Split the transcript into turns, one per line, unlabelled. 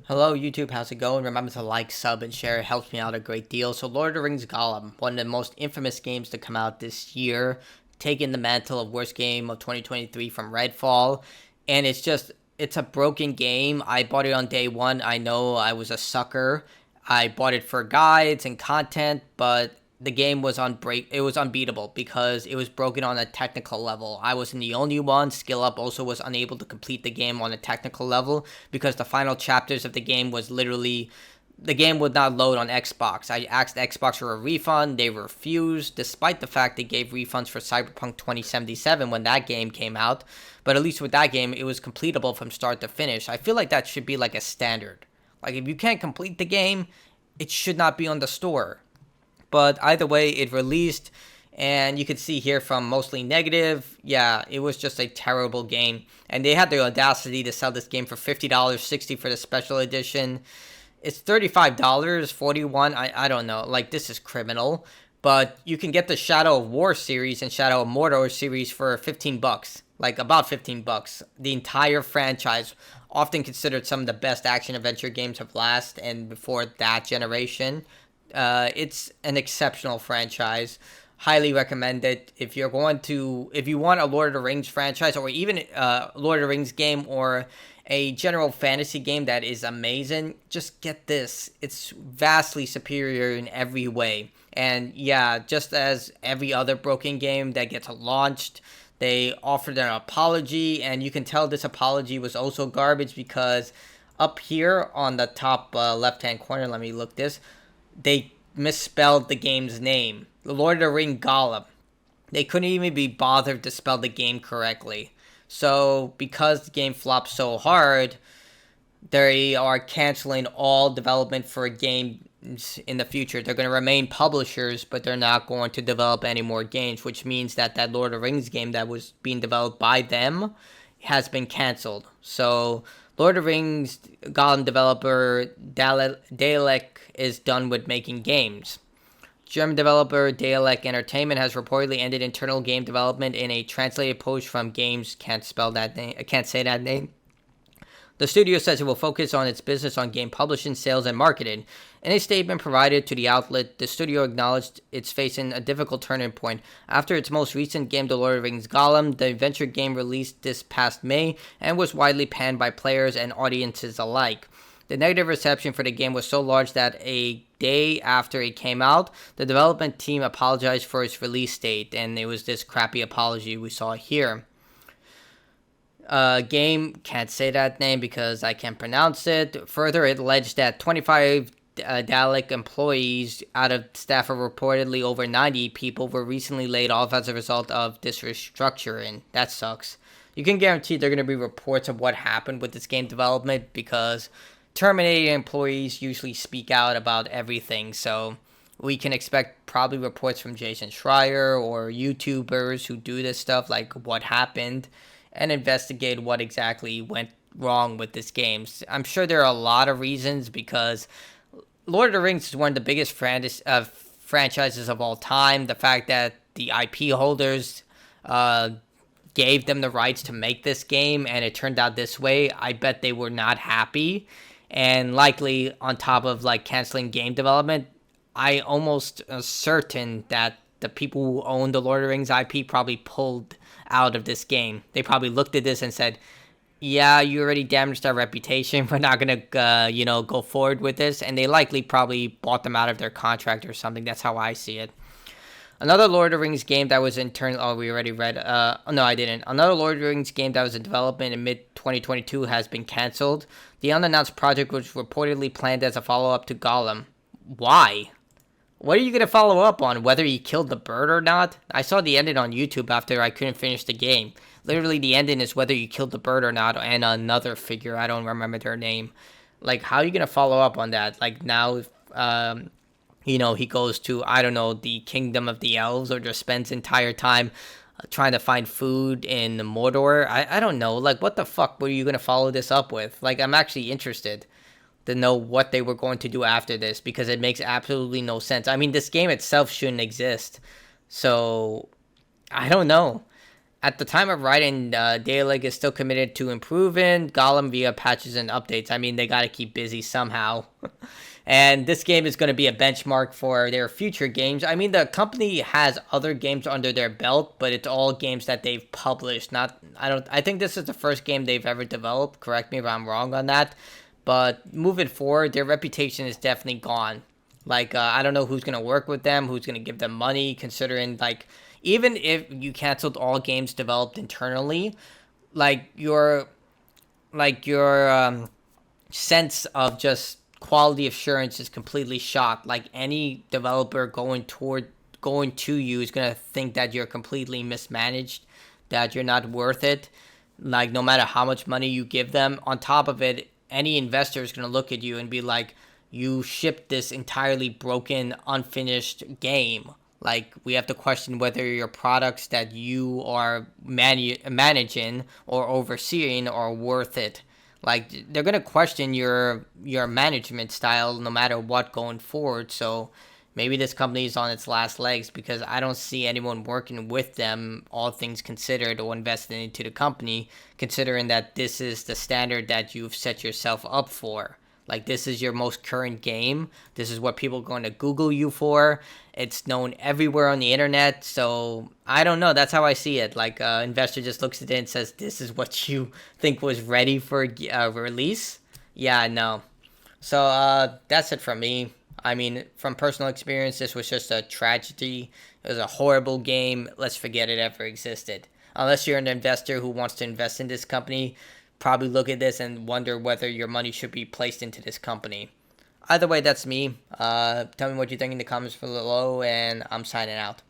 Hello YouTube, how's it going? Remember to like, sub, and share, it helps me out a great deal. So Lord of the Rings Gollum, one of the most infamous games to come out this year, taking the mantle of worst game of 2023 from Redfall. And it's a broken game. I bought it on day one. I know I was a sucker. I bought it for guides and content, but the game was it was unbeatable because it was broken on a technical level. I wasn't the only one. Skill Up also was unable to complete the game on a technical level because the final chapters of the game was literally the game would not load on Xbox. I asked Xbox for a refund. They refused, despite the fact they gave refunds for Cyberpunk 2077 when that game came out. But at least with that game, it was completable from start to finish. I feel like that should be like a standard. Like, if you can't complete the game, it should not be on the store. But either way, it released, and you can see here from mostly negative, yeah, it was just a terrible game. And they had the audacity to sell this game for $50, $60 for the special edition. It's $35, $41, I don't know. Like, this is criminal. But you can get the Shadow of War series and Shadow of Mordor series for $15. Like, about $15. The entire franchise, often considered some of the best action-adventure games of last and before that generation. It's an exceptional franchise. Highly recommend it. If you want a Lord of the Rings franchise, or even a Lord of the Rings game, or a general fantasy game that is amazing, just get this. It's vastly superior in every way. And yeah, just as every other broken game that gets launched, they offered an apology, and you can tell this apology was also garbage because up here on the top left-hand corner, let me look this, they misspelled the game's name. The Lord of the Ring Gollum. They couldn't even be bothered to spell the game correctly. So, because the game flopped so hard, they are canceling all development for games in the future. They're going to remain publishers, but they're not going to develop any more games, which means that Lord of the Rings game that was being developed by them has been canceled. So, Lord of the Rings Gollum developer Dalek is done with making games. German developer Dalek Entertainment has reportedly ended internal game development in a translated post from Games can't say that name. The studio says it will focus on its business on game publishing, sales, and marketing. In a statement provided to the outlet, the studio acknowledged it's facing a difficult turning point. After its most recent game, The Lord of the Rings Gollum, the adventure game released this past May and was widely panned by players and audiences alike. The negative reception for the game was so large that a day after it came out, the development team apologized for its release date, and it was this crappy apology we saw here. Game can't say that name because I can't pronounce it. Further, it alleged that 25 Dalek employees out of staff of reportedly over 90 people were recently laid off as a result of this restructuring. That sucks. You can guarantee there are going to be reports of what happened with this game development because terminated employees usually speak out about everything. So we can expect probably reports from Jason Schreier or YouTubers who do this stuff, like what happened, and investigate what exactly went wrong with this game. I'm sure there are a lot of reasons because Lord of the Rings is one of the biggest franchises of all time. The fact that the IP holders gave them the rights to make this game and it turned out this way, I bet they were not happy. And likely on top of like canceling game development, I almost certain that the people who own the Lord of the Rings IP probably pulled out of this game. They probably looked at this and said, yeah, you already damaged our reputation. We're not going to, go forward with this. And they likely probably bought them out of their contract or something. That's how I see it. Another Lord of the Rings game that was we already read. No, I didn't. Another Lord of the Rings game that was in development in mid-2022 has been canceled. The unannounced project was reportedly planned as a follow-up to Gollum. Why? What are you going to follow up on? Whether he killed the bird or not? I saw the ending on YouTube after I couldn't finish the game. Literally, the ending is whether you killed the bird or not, and another figure. I don't remember their name. Like, how are you going to follow up on that? Like, now, he goes to, I don't know, the Kingdom of the Elves, or just spends entire time trying to find food in Mordor. I don't know. Like, what the fuck were you going to follow this up with? Like, I'm actually interested to know what they were going to do after this, because it makes absolutely no sense. I mean, this game itself shouldn't exist. So, I don't know. At the time of writing, Data Lake is still committed to improving Gollum via patches and updates. I mean, they got to keep busy somehow. And this game is going to be a benchmark for their future games. I mean, the company has other games under their belt, but it's all games that they've published. Not, I don't. I think this is the first game they've ever developed. Correct me if I'm wrong on that. But moving forward, their reputation is definitely gone. Like, I don't know who's going to work with them, who's going to give them money, considering, like, even if you canceled all games developed internally, like, your sense of just quality assurance is completely shot. Like, any developer going to you is going to think that you're completely mismanaged, that you're not worth it. Like, no matter how much money you give them, on top of it, any investor is going to look at you and be like, you shipped this entirely broken, unfinished game. Like, we have to question whether your products that you are managing or overseeing are worth it. Like, they're gonna question your management style no matter what going forward. So maybe this company is on its last legs, because I don't see anyone working with them, all things considered, or investing into the company, considering that this is the standard that you've set yourself up for. Like, this is your most current game. This is what people are going to Google you for. It's known everywhere on the internet. So I don't know. That's how I see it. Like, investor just looks at it and says, "This is what you think was ready for release." Yeah, no. So that's it from me. I mean, from personal experience, this was just a tragedy. It was a horrible game. Let's forget it ever existed. Unless you're an investor who wants to invest in this company, probably look at this and wonder whether your money should be placed into this company. Either way, that's me. Tell me what you think in the comments below, and I'm signing out.